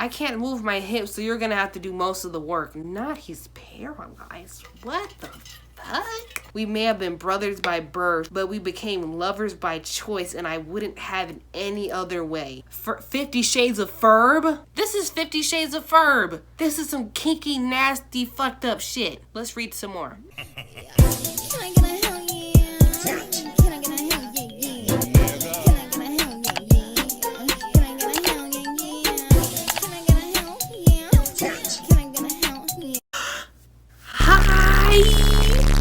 I can't move my hips, so you're gonna have to do most of the work. Not he's paralyzed. What the fuck? We may have been brothers by birth, but we became lovers by choice, and I wouldn't have it any other way. 50 Shades of Ferb? This is 50 Shades of Ferb. This is some kinky, nasty, fucked up shit. Let's read some more.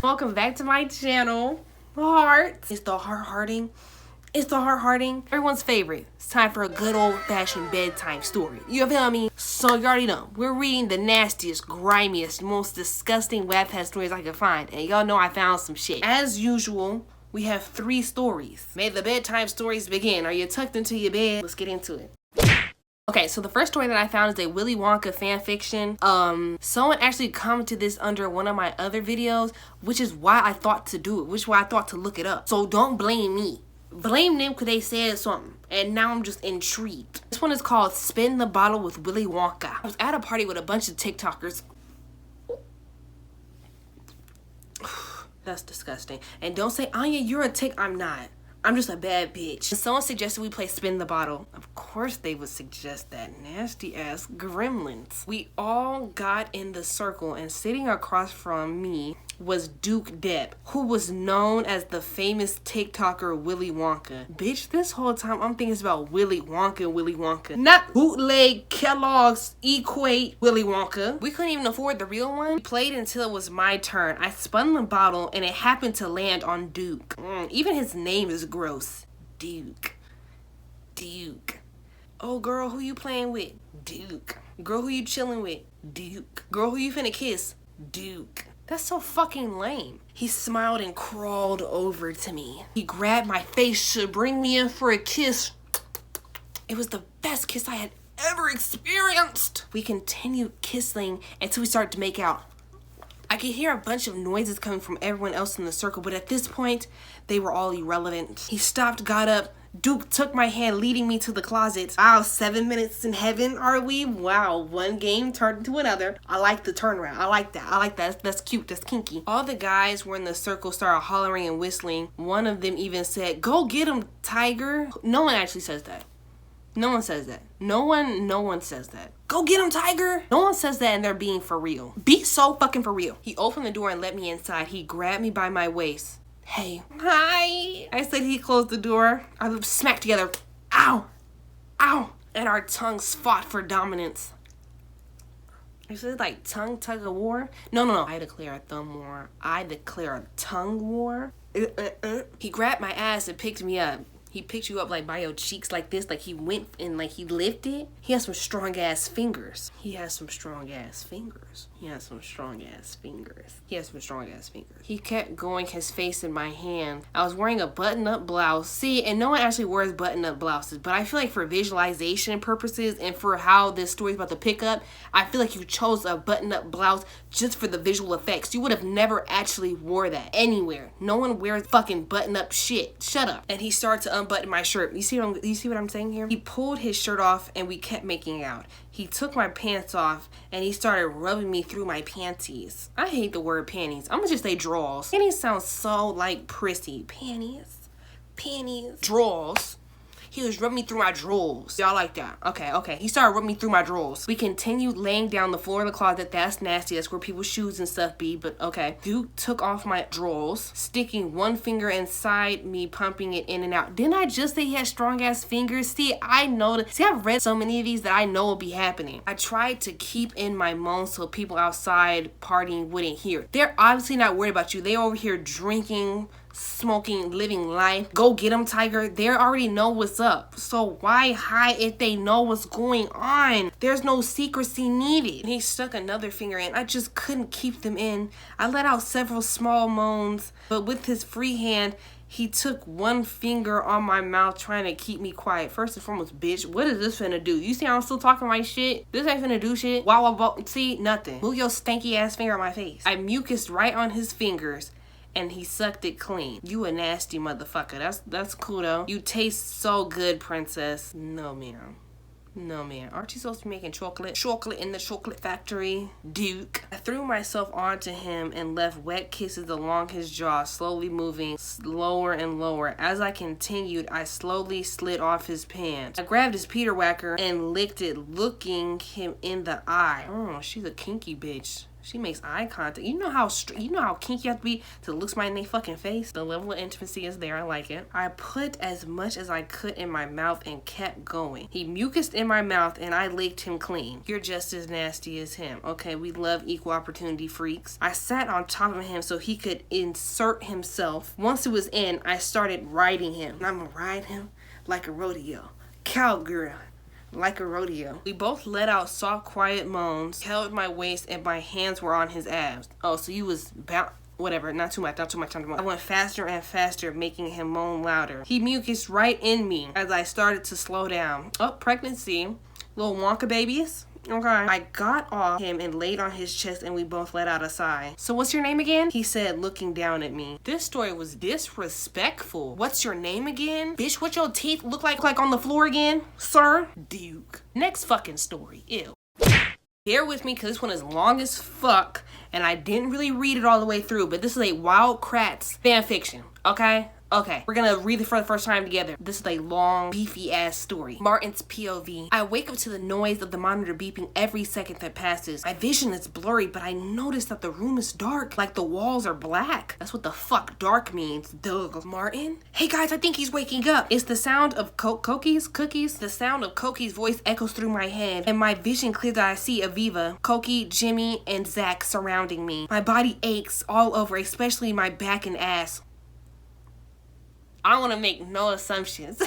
Welcome back to my channel, Hearts. It's the heart-hearting. It's the heart-hearting. Everyone's favorite. It's time for a good old-fashioned bedtime story. You feel me? So you already know. We're reading the nastiest, grimiest, most disgusting Wattpad stories I could find. And y'all know I found some shit. As usual, we have 3 stories. May the bedtime stories begin. Are you tucked into your bed? Let's get into it. Okay, so the first story that I found is a Willy Wonka fan fiction. Someone actually commented this under one of my other videos, which is why I thought to do it, which is why I thought to look it up. So don't blame me. Blame them because they said something, and now I'm just intrigued. This one is called Spin the Bottle with Willy Wonka. I was at a party with a bunch of TikTokers. That's disgusting. And don't say, Anya, you're a tick. I'm not. I'm just a bad bitch. Someone suggested we play Spin the Bottle. Of course they would suggest that. Nasty ass gremlins. We all got in the circle, and sitting across from me was Duke Depp, who was known as the famous TikToker Willy Wonka. Bitch, this whole time I'm thinking about Willy Wonka. Not bootleg Kellogg's equate Willy Wonka. We couldn't even afford the real one. We played until it was my turn. I spun the bottle and it happened to land on Duke. Even his name is gross. Duke. Oh girl, who you playing with? Duke. Girl, who you chilling with? Duke. Girl, who you finna kiss? Duke. That's so fucking lame. He smiled and crawled over to me. He grabbed my face to bring me in for a kiss. It was the best kiss I had ever experienced. We continued kissing until we started to make out. I could hear a bunch of noises coming from everyone else in the circle, but at this point, they were all irrelevant. He stopped, got up. Duke took my hand, leading me to the closet. Wow, 7 minutes in heaven, are we? Wow, one game turned into another. I like the turnaround. I like that. That's cute. That's kinky. All the guys were in the circle started hollering and whistling. One of them even said, "Go get him, Tiger." No one actually says that. No one says that. No one says that. Go get him, Tiger. No one says that, and they're being for real. Be so fucking for real. He opened the door and let me inside. He grabbed me by my waist. Hey. Hi. I said. He closed the door. Our lips smacked together. Ow. Ow. And our tongues fought for dominance. Is it like tongue tug of war? No. I declare a thumb war. I declare a tongue war. He grabbed my ass and picked me up. He picked you up like by your cheeks like this, like he went and like he lifted. He has some strong ass fingers. He kept going, his face in my hand. I was wearing a button-up blouse. See, and no one actually wears button-up blouses, but I feel like for visualization purposes and for how this story's about to pick up, I feel like you chose a button-up blouse just for the visual effects. You would have never actually wore that anywhere. No one wears fucking button-up shit. Shut up. And he started to unbutton my shirt. You see what I'm saying here? He pulled his shirt off and we kept making out. He took my pants off and he started rubbing me through my panties. I hate the word panties. I'm gonna just say drawers. Panties sounds so like prissy. Panties. Drawers. He was rubbing me through my drawers. Y'all like that? Okay. He started rubbing me through my drawers. We continued laying down the floor of the closet. That's nasty. That's where people's shoes and stuff be, but okay. Duke took off my drawers, sticking one finger inside me, pumping it in and out. Didn't I just say he had strong ass fingers? See, I know that. See, I've read so many of these that I know will be happening. I tried to keep in my moans so people outside partying wouldn't hear. They're obviously not worried about you. They over here drinking, smoking, living life. Go get them, Tiger. They already know what's up. So why hide if they know what's going on? There's no secrecy needed. He stuck another finger in. I just couldn't keep them in. I let out several small moans, but with his free hand, he took one finger on my mouth trying to keep me quiet. First and foremost, bitch, what is this finna do? You see I'm still talking my shit? This ain't finna do shit. Wow. See, nothing. Move your stanky ass finger on my face. I mucused right on his fingers and he sucked it clean. You a nasty motherfucker. That's cool though. You taste so good, princess. No, ma'am. No, man. Aren't you supposed to be making chocolate? Chocolate in the chocolate factory. Duke. I threw myself onto him and left wet kisses along his jaw, slowly moving lower and lower. As I continued, I slowly slid off his pants. I grabbed his Peter Whacker and licked it, looking him in the eye. Oh, she's a kinky bitch. She makes eye contact. You know how kinky you have to be to look somebody in their fucking face? The level of intimacy is there. I like it. I put as much as I could in my mouth and kept going. He mucused in my mouth and I licked him clean. You're just as nasty as him. Okay, we love equal opportunity freaks. I sat on top of him so he could insert himself. Once it was in, I started riding him. And I'm gonna ride him like a rodeo. Cowgirl. Like a rodeo. We both let out soft, quiet moans, held my waist, and my hands were on his abs. Oh, so you was bound. Whatever, not too much. I went faster and faster, making him moan louder. He mucused right in me as I started to slow down. Oh, pregnancy. Little Wonka babies. Okay. I got off him and laid on his chest and we both let out a sigh. So what's your name again? He said, looking down at me. This story was disrespectful. What's your name again? Bitch, what your teeth look like on the floor again? Sir? Duke. Next fucking story. Ew. Bear with me because this one is long as fuck and I didn't really read it all the way through, but this is a Wild Kratts fan fiction, okay? Okay, we're gonna read it for the first time together. This is a long, beefy ass story. Martin's POV. I wake up to the noise of the monitor beeping every second that passes. My vision is blurry, but I notice that the room is dark, like the walls are black. That's what the fuck dark means. Duh. Martin? Hey guys, I think he's waking up. It's the sound of cookies? The sound of Coki's voice echoes through my head, and my vision clears as I see Aviva, Coki, Jimmy, and Zach surrounding me. My body aches all over, especially my back and ass. I don't want to make no assumptions.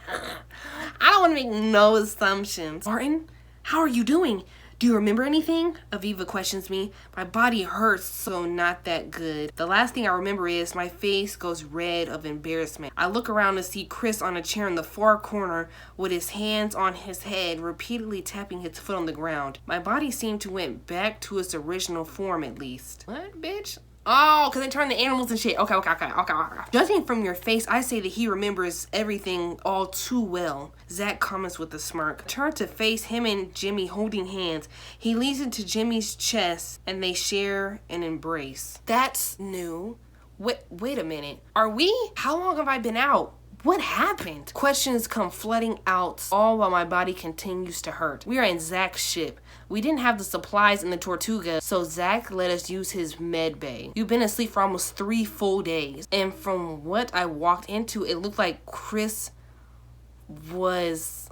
I don't want to make no assumptions. Martin, how are you doing? Do you remember anything? Aviva questions me. My body hurts, so not that good. The last thing I remember is my face goes red of embarrassment. I look around to see Chris on a chair in the far corner with his hands on his head, repeatedly tapping his foot on the ground. My body seemed to went back to its original form at least. What, bitch? Oh, because they turn the animals and shit. Okay. Judging from your face, I say that he remembers everything all too well. Zach comments with a smirk. I turn to face him and Jimmy holding hands. He leans into Jimmy's chest and they share an embrace. That's new. Wait a minute. Are we? How long have I been out? What happened? Questions come flooding out, all while my body continues to hurt. We are in Zach's ship. We didn't have the supplies in the Tortuga, so Zach let us use his med bay. You've been asleep for almost 3 full days. And from what I walked into, it looked like Chris was...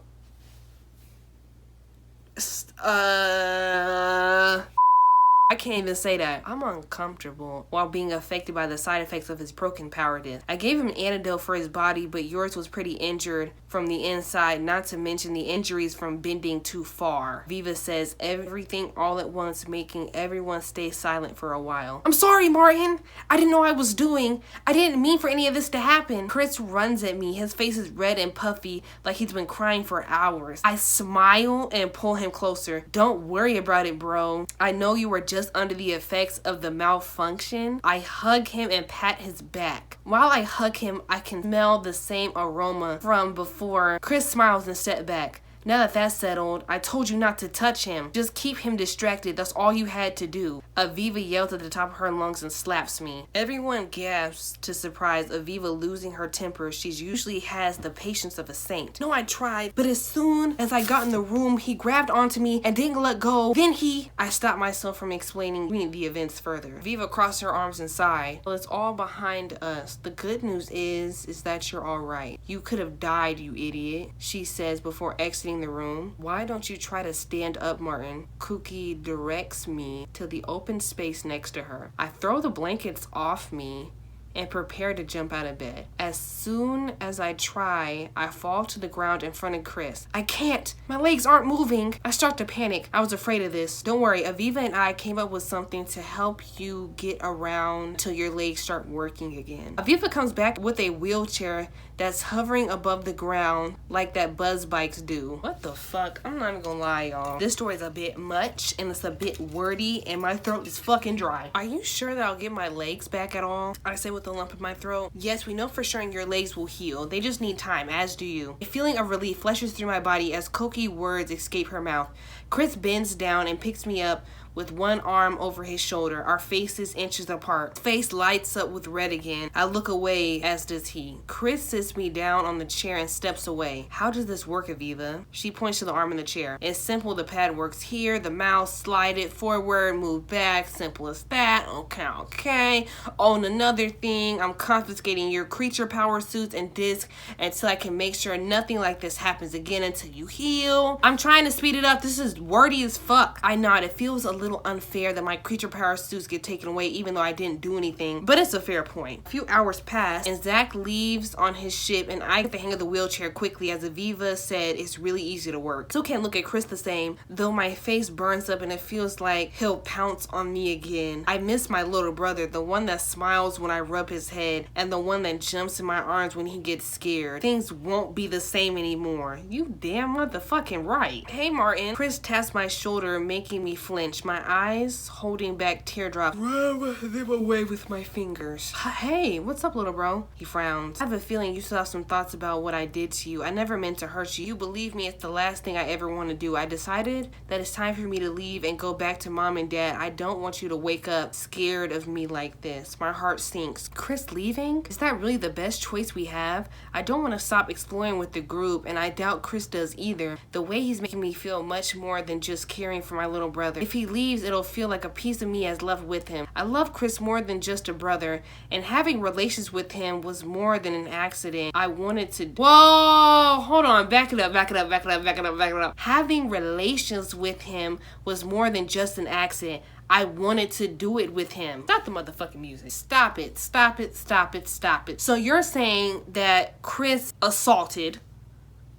I can't even say that. I'm uncomfortable while being affected by the side effects of his broken power disc. I gave him an antidote for his body, but yours was pretty injured from the inside, not to mention the injuries from bending too far. Viva says everything all at once, making everyone stay silent for a while. I'm sorry, Martin. I didn't know I was doing. I didn't mean for any of this to happen. Chris runs at me. His face is red and puffy, like he's been crying for hours. I smile and pull him closer. Don't worry about it, bro. I know you were just under the effects of the malfunction. I hug him and pat his back. While I hug him, I can smell the same aroma from before. Chris smiles and steps back. Now that that's settled, I told you not to touch him. Just keep him distracted. That's all you had to do. Aviva yells at the top of her lungs and slaps me. Everyone gasps to surprise Aviva losing her temper. She usually has the patience of a saint. No, I tried, but as soon as I got in the room, he grabbed onto me and didn't let go. Then I stopped myself from explaining the events further. Aviva crossed her arms and sighed. Well, it's all behind us. The good news is that you're all right. You could have died, you idiot, she says before exiting the room. Why don't you try to stand up, Martin? Cookie directs me to the open space next to her. I throw the blankets off me and prepare to jump out of bed. As soon as I try, I fall to the ground in front of Chris. I can't. My legs aren't moving. I start to panic. I was afraid of this. Don't worry, Aviva and I came up with something to help you get around till your legs start working again. Aviva comes back with a wheelchair that's hovering above the ground like that buzz bikes do. What the fuck? I'm not even gonna lie, y'all. This story is a bit much and it's a bit wordy and my throat is fucking dry. Are you sure that I'll get my legs back at all? I say with a lump in my throat. Yes, we know for sure your legs will heal. They just need time, as do you. A feeling of relief flashes through my body as Cokie words escape her mouth. Chris bends down and picks me up with one arm over his shoulder, our faces inches apart. Face lights up with red again. I look away, as does he. Chris sits me down on the chair and steps away. How does this work, Aviva? She points to the arm in the chair. It's simple, the pad works here, the mouse, slide it forward, move back, simple as that. Okay. Oh, and another thing, I'm confiscating your creature power suits and disc until I can make sure nothing like this happens again until you heal. I'm trying to speed it up. This is wordy as fuck. I nod. It feels a little unfair that my creature power suits get taken away even though I didn't do anything, but it's a fair point. A few hours pass and Zach leaves on his ship and I get the hang of the wheelchair quickly. As Aviva said, it's really easy to work. Still can't look at Chris the same, though my face burns up and it feels like he'll pounce on me again. I miss my little brother, the one that smiles when I rub his head and the one that jumps in my arms when he gets scared. Things won't be the same anymore. You damn motherfucking right. Hey Martin. Chris taps my shoulder, making me flinch. My eyes holding back teardrops. Rub them away with my fingers. Hey, what's up, little bro? He frowns. I have a feeling you still have some thoughts about what I did to you. I never meant to hurt you. You believe me, it's the last thing I ever want to do. I decided that it's time for me to leave and go back to mom and dad. I don't want you to wake up scared of me like this. My heart sinks. Chris leaving? Is that really the best choice we have? I don't want to stop exploring with the group, and I doubt Chris does either. The way he's making me feel much more than just caring for my little brother. If he leaves, it'll feel like a piece of me has left with him. I love Chris more than just a brother, and having relations with him was more than an accident. I wanted to... Whoa! Hold on. Back it up. Having relations with him was more than just an accident. I wanted to do it with him. Stop the motherfucking music. Stop it. So you're saying that Chris assaulted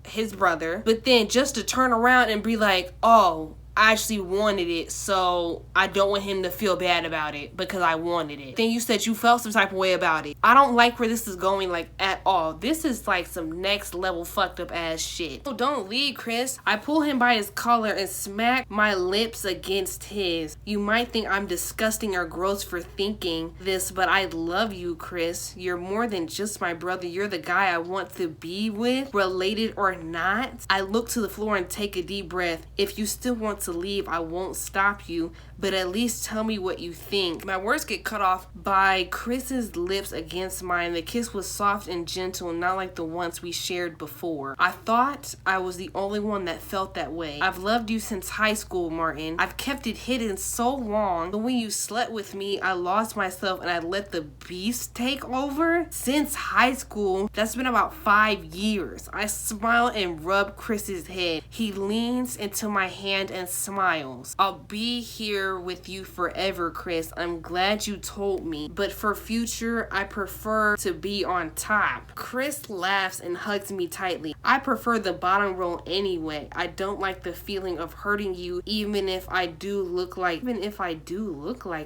his brother, but then just to turn around and be like, oh, I actually wanted it, so I don't want him to feel bad about it because I wanted it. Then you said you felt some type of way about it. I don't like where this is going, like, at all. This is like some next level fucked up ass shit. So don't leave, Chris. I pull him by his collar and smack my lips against his. You might think I'm disgusting or gross for thinking this, but I love you, Chris. You're more than just my brother. You're the guy I want to be with, related or not. I look to the floor and take a deep breath. If you still want to leave, I won't stop you, but at least tell me what you think. My words get cut off by Chris's lips against mine. The kiss was soft and gentle, not like the ones we shared before. I thought I was the only one that felt that way. I've loved you since high school, Martin. I've kept it hidden so long, but when you slept with me, I lost myself and I let the beast take over. Since high school, that's been about 5 years. I smile and rub Chris's head. He leans into my hand and smiles. I'll be here with you forever, Chris. I'm glad you told me, but for future, I prefer to be on top. Chris laughs and hugs me tightly. I prefer the bottom roll anyway. I don't like the feeling of hurting you, even if I do look like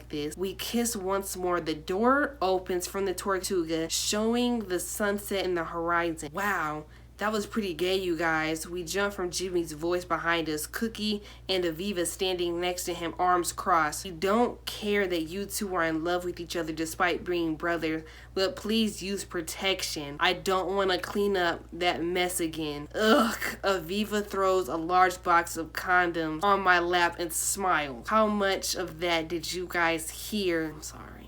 this. We kiss once more. The door opens from the Tortuga, showing the sunset in the horizon. Wow. That was pretty gay, you guys. We jump from Jimmy's voice behind us, Cookie and Aviva standing next to him, arms crossed. We don't care that you two are in love with each other despite being brothers, but please use protection. I don't want to clean up that mess again. Ugh. Aviva throws a large box of condoms on my lap and smiles. How much of that did you guys hear? I'm sorry.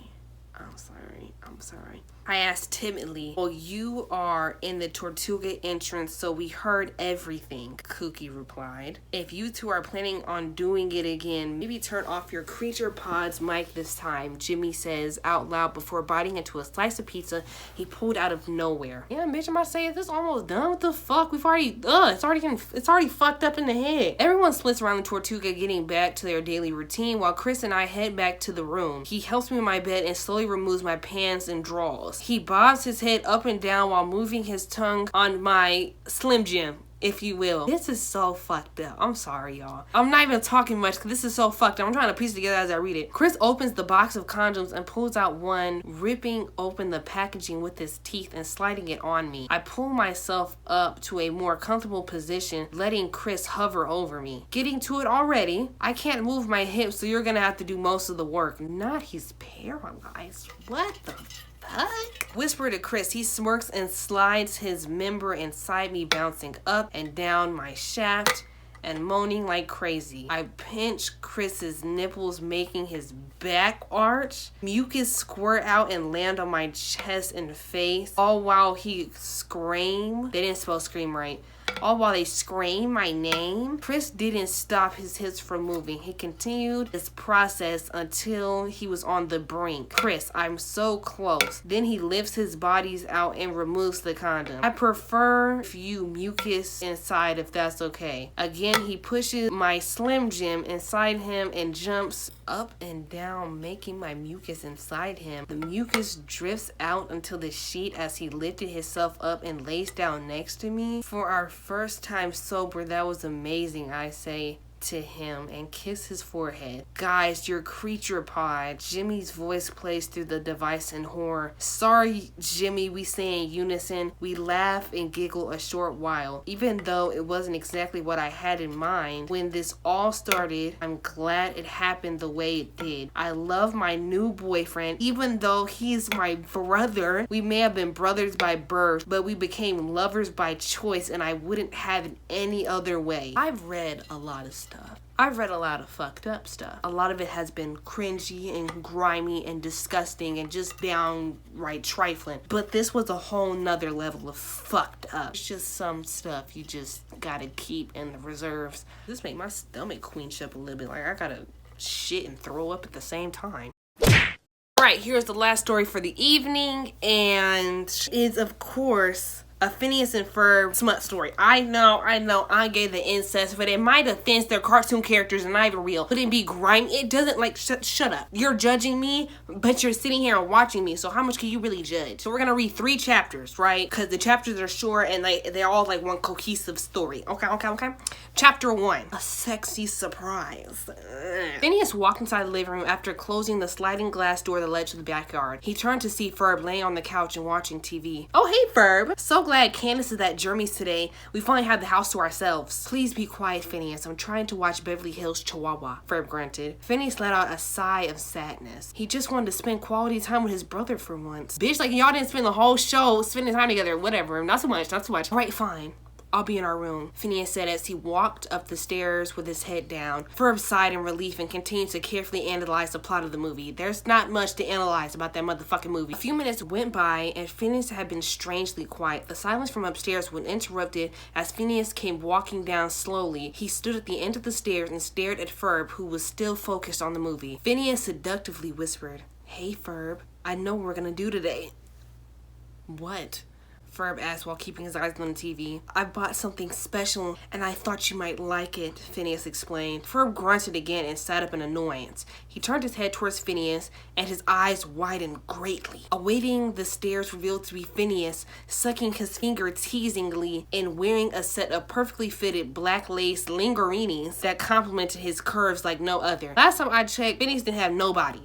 I asked timidly. Well, you are in the Tortuga entrance, so we heard everything, Cookie replied. If you two are planning on doing it again, maybe turn off your creature pod's mic this time, Jimmy says out loud before biting into a slice of pizza he pulled out of nowhere. Yeah, bitch, am I saying this almost done? What the fuck? It's already fucked up in the head. Everyone splits around the Tortuga, getting back to their daily routine, while Chris and I head back to the room. He helps me in my bed and slowly removes my pants and drawers. He bobs his head up and down while moving his tongue on my Slim Jim. if you will. This is so fucked up. I'm sorry, y'all. I'm not even talking much because this is so fucked up. I'm trying to piece it together as I read it. Chris opens the box of condoms and pulls out one, ripping open the packaging with his teeth and sliding it on me. I pull myself up to a more comfortable position, letting Chris hover over me. Getting to it already. I can't move my hips, so you're gonna have to do most of the work. Not he's paralyzed. What the fuck? Whisper to Chris. He smirks and slides his member inside me, bouncing up and down my shaft and moaning like crazy. I pinch Chris's nipples, making his back arch. Mucus squirt out and land on my chest and face, all while he scream. They didn't spell scream right. All while they scream my name. Chris didn't stop his hips from moving. He continued his process until he was on the brink. Chris, I'm so close. Then he lifts his bodies out and removes the condom. I prefer if you mucus inside if that's okay. Again, he pushes my Slim Jim inside him and jumps up and down, making my mucus inside him. The mucus drifts out until the sheet as he lifted himself up and lays down next to me. For our first time sober, that was amazing, I say to him and kiss his forehead. Guys, your creature pod. Jimmy's voice plays through the device in horror. Sorry, Jimmy, we say in unison. We laugh and giggle a short while. Even though it wasn't exactly what I had in mind when this all started, I'm glad it happened the way it did. I love my new boyfriend, even though he's my brother. We may have been brothers by birth, but we became lovers by choice, and I wouldn't have it any other way. I've read a lot of stuff. I've read a lot of fucked up stuff. A lot of it has been cringy and grimy and disgusting and just downright trifling. But this was a whole nother level of fucked up. It's just some stuff you just gotta keep in the reserves. This made my stomach quench up a little bit. Like I gotta shit and throw up at the same time. Alright, here's the last story for the evening, and is of course a Phineas and Ferb smut story. I know, I gave the incest, but in my defense, they're cartoon characters and not even real. But it be grimy. It doesn't like, shut up. You're judging me, but you're sitting here and watching me, so how much can you really judge? So we're gonna read 3 chapters, right? Because the chapters are short and they're all like one cohesive story. Okay. Chapter 1, a sexy surprise. Phineas walked inside the living room after closing the sliding glass door that led to the backyard. He turned to see Ferb laying on the couch and watching TV. Oh, hey, Ferb. So glad Candace is at Jeremy's today. We finally have the house to ourselves. Please be quiet, Phineas. I'm trying to watch Beverly Hills Chihuahua, Ferb grunted. Phineas let out a sigh of sadness. He just wanted to spend quality time with his brother for once. Bitch, like y'all didn't spend the whole show spending time together. Whatever. Not so much. All right, fine. I'll be in our room, Phineas said as he walked up the stairs with his head down. Ferb sighed in relief and continued to carefully analyze the plot of the movie. There's not much to analyze about that motherfucking movie. A few minutes went by and Phineas had been strangely quiet. The silence from upstairs was interrupted as Phineas came walking down slowly. He stood at the end of the stairs and stared at Ferb, who was still focused on the movie. Phineas seductively whispered, "Hey Ferb, I know what we're gonna do today." "What?" Ferb asked while keeping his eyes on the TV. "I bought something special and I thought you might like it," Phineas explained. Ferb grunted again and sat up in annoyance. He turned his head towards Phineas and his eyes widened greatly. Awaiting the stares revealed to be Phineas, sucking his finger teasingly and wearing a set of perfectly fitted black lace lingeries that complemented his curves like no other. Last time I checked, Phineas didn't have nobody.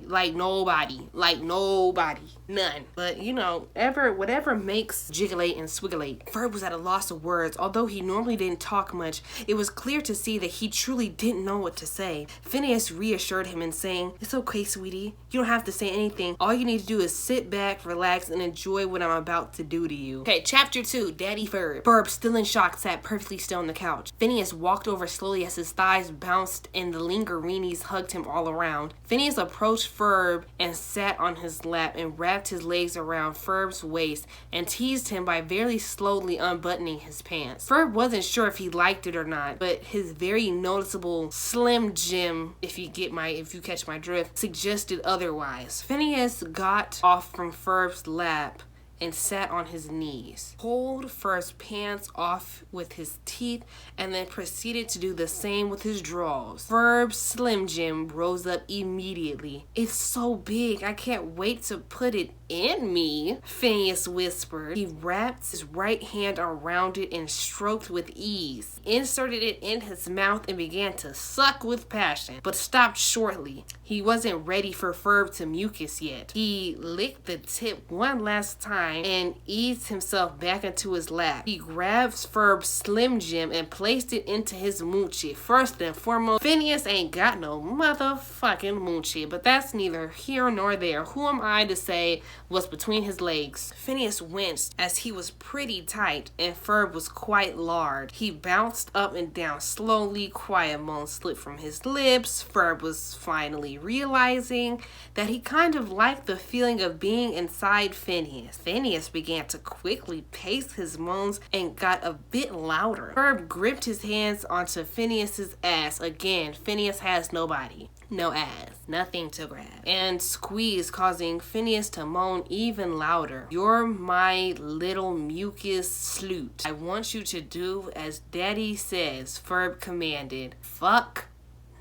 None. But you know, whatever makes jigulate and swigulate. Ferb was at a loss of words. Although he normally didn't talk much, it was clear to see that he truly didn't know what to say. Phineas reassured him in saying, "It's okay, sweetie. You don't have to say anything. All you need to do is sit back, relax, and enjoy what I'm about to do to you." Okay, chapter 2, Daddy Ferb. Ferb, still in shock, sat perfectly still on the couch. Phineas walked over slowly as his thighs bounced and the lingeries hugged him all around. Phineas approached Ferb and sat on his lap and wrapped his legs around Ferb's waist and teased him by very slowly unbuttoning his pants. Ferb wasn't sure if he liked it or not, but his very noticeable Slim Jim, if you catch my drift, suggested otherwise. Phineas got off from Ferb's lap and sat on his knees, pulled Ferb's pants off with his teeth, and then proceeded to do the same with his drawers. Ferb's Slim Jim rose up immediately. "It's so big, I can't wait to put it in me, Phineas whispered. He wrapped his right hand around it and stroked with ease. Inserted it in his mouth and began to suck with passion, but stopped shortly. He wasn't ready for Ferb to mucus yet. He licked the tip one last time and eased himself back into his lap. He grabbed Ferb's Slim Jim and placed it into his moochie. First and foremost, Phineas ain't got no motherfucking moochie, but that's neither here nor there. Who am I to say what's between his legs? Phineas winced as he was pretty tight and Ferb was quite large. He bounced up and down slowly. Quiet moans slipped from his lips. Ferb was finally realizing that he kind of liked the feeling of being inside Phineas. Phineas began to quickly pace his moans and got a bit louder. Ferb gripped his hands onto Phineas's ass. Again, Phineas has nobody. No ass, nothing to grab, and squeeze, causing Phineas to moan even louder. You're my little mucus sloot. I want you to do as Daddy says, Ferb commanded. Fuck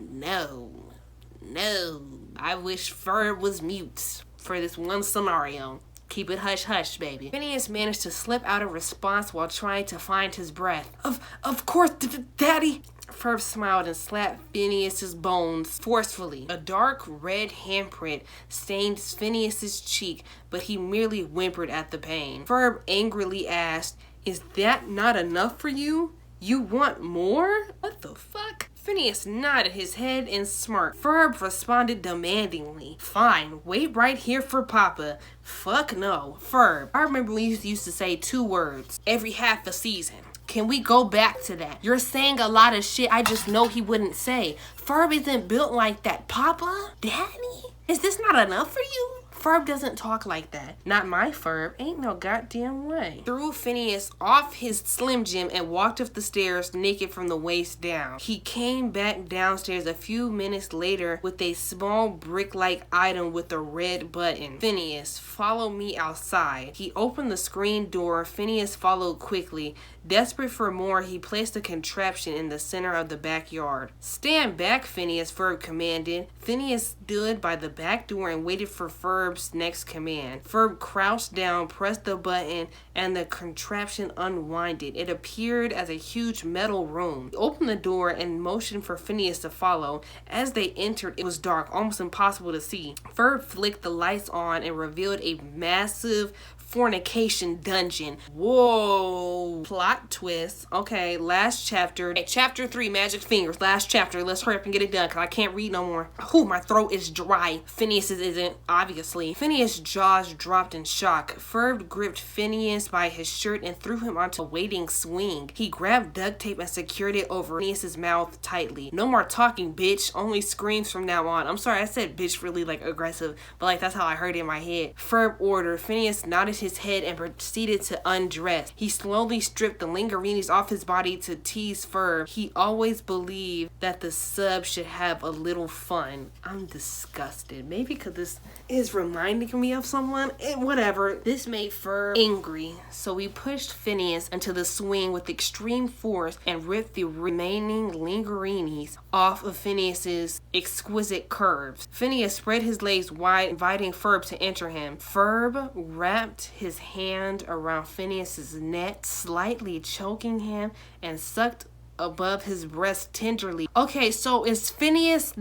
no. No. I wish Ferb was mute for this one scenario. Keep it hush hush, baby. Phineas managed to slip out a response while trying to find his breath. Of course, Daddy. Ferb smiled and slapped Phineas's bones forcefully. A dark red handprint stained Phineas's cheek, but he merely whimpered at the pain. Ferb angrily asked, "Is that not enough for you? You want more? What the fuck?" Phineas nodded his head and smirked. Ferb responded demandingly. "Fine, wait right here for Papa." Fuck no. Ferb, I remember we used to say 2 words every half a season. Can we go back to that? You're saying a lot of shit I just know he wouldn't say. Ferb isn't built like that. Papa? Daddy? Is this not enough for you? Ferb doesn't talk like that. Not my Ferb. Ain't no goddamn way. Threw Phineas off his Slim Jim and walked up the stairs naked from the waist down. He came back downstairs a few minutes later with a small brick-like item with a red button. "Phineas, follow me outside." He opened the screen door. Phineas followed quickly. Desperate for more, he placed a contraption in the center of the backyard. "Stand back, Phineas," Ferb commanded. Phineas stood by the back door and waited for Ferb's next command. Ferb crouched down, pressed the button, and the contraption unwinded. It appeared as a huge metal room. He opened the door and motioned for Phineas to follow. As they entered, it was dark, almost impossible to see. Ferb flicked the lights on and revealed a massive fornication dungeon. Whoa. Plot twist. Okay, last chapter. Okay, chapter 3, Magic Fingers. Last chapter. Let's hurry up and get it done because I can't read no more. Whew, my throat is dry. Phineas's isn't, obviously. Phineas' jaws dropped in shock. Ferb gripped Phineas by his shirt and threw him onto a waiting swing. He grabbed duct tape and secured it over Phineas's mouth tightly. "No more talking, bitch. Only screams from now on." I'm sorry, I said bitch really aggressive, but that's how I heard it in my head. Ferb ordered. Phineas nodded his head and proceeded to undress. He slowly stripped the lingeries off his body to tease Ferb. He always believed that the sub should have a little fun. I'm disgusted. Maybe because this is reminding me of someone. Whatever. This made Ferb angry, so he pushed Phineas into the swing with extreme force and ripped the remaining lingeries off of Phineas's exquisite curves. Phineas spread his legs wide, inviting Ferb to enter him. Ferb wrapped his hand around Phineas's neck, slightly choking him, and sucked above his breast tenderly. Okay, so does Phineas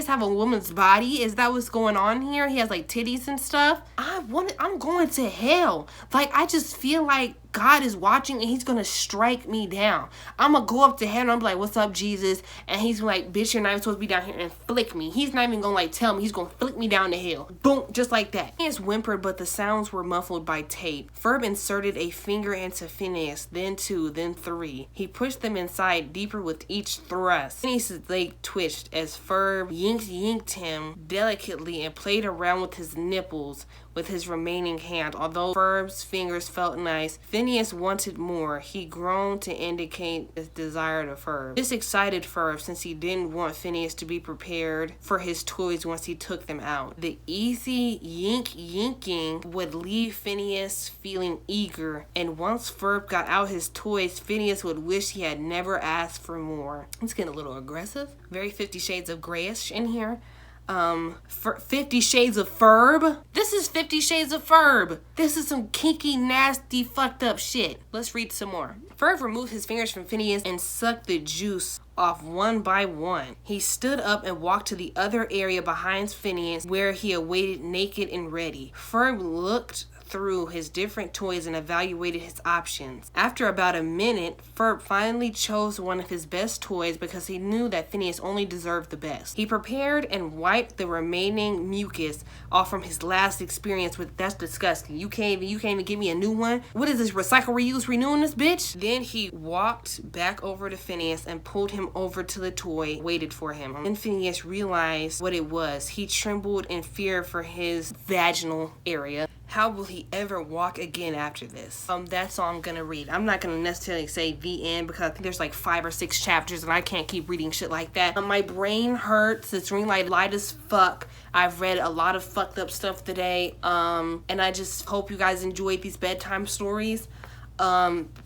have a woman's body? Is that what's going on here? He has titties and stuff? I'm going to hell. I just feel like God is watching and he's gonna strike me down. I'm gonna go up to heaven. I'm like, "What's up, Jesus?" And he's like, "Bitch, you're not even supposed to be down here," and flick me. He's not even gonna tell me. He's gonna flick me down to hell. Boom, just like that. Phineas whimpered, but the sounds were muffled by tape. Ferb inserted a finger into Phineas, then 2, then 3. He pushed them inside deeper with each thrust. Phineas's leg twitched as Ferb yinked him delicately and played around with his nipples with his remaining hand. Although Ferb's fingers felt nice, Phineas wanted more. He groaned to indicate his desire to Ferb. This excited Ferb since he didn't want Phineas to be prepared for his toys once he took them out. The easy yinking would leave Phineas feeling eager, and once Ferb got out his toys, Phineas would wish he had never asked for more. It's getting a little aggressive. Very 50 Shades of Grayish in here. for 50 Shades of Ferb. This is 50 Shades of Ferb. This is some kinky, nasty, fucked up shit. Let's read some more. Ferb removed his fingers from Phineas and sucked the juice off one by one. He stood up and walked to the other area behind Phineas where he awaited naked and ready. Ferb looked through his different toys and evaluated his options. After about a minute, Ferb finally chose one of his best toys because he knew that Phineas only deserved the best. He prepared and wiped the remaining mucus off from his last experience with. That's disgusting. You can't even give me a new one? What is this, recycle, reuse, renewing this bitch? Then he walked back over to Phineas and pulled him over to the toy, waited for him. Then Phineas realized what it was. He trembled in fear for his vaginal area. How will he ever walk again after this? That's all I'm gonna read. I'm not gonna necessarily say the end because I think there's like 5 or 6 chapters and I can't keep reading shit like that. My brain hurts. It's really light as fuck. I've read a lot of fucked up stuff today. And I just hope you guys enjoyed these bedtime stories.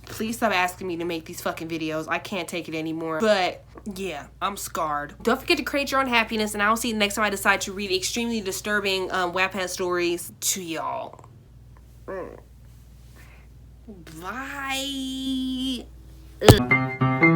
Please stop asking me to make these fucking videos. I can't take it anymore. But yeah, I'm scarred. Don't forget to create your own happiness, and I'll see you next time I decide to read extremely disturbing Wattpad stories to y'all. Bye. Ugh.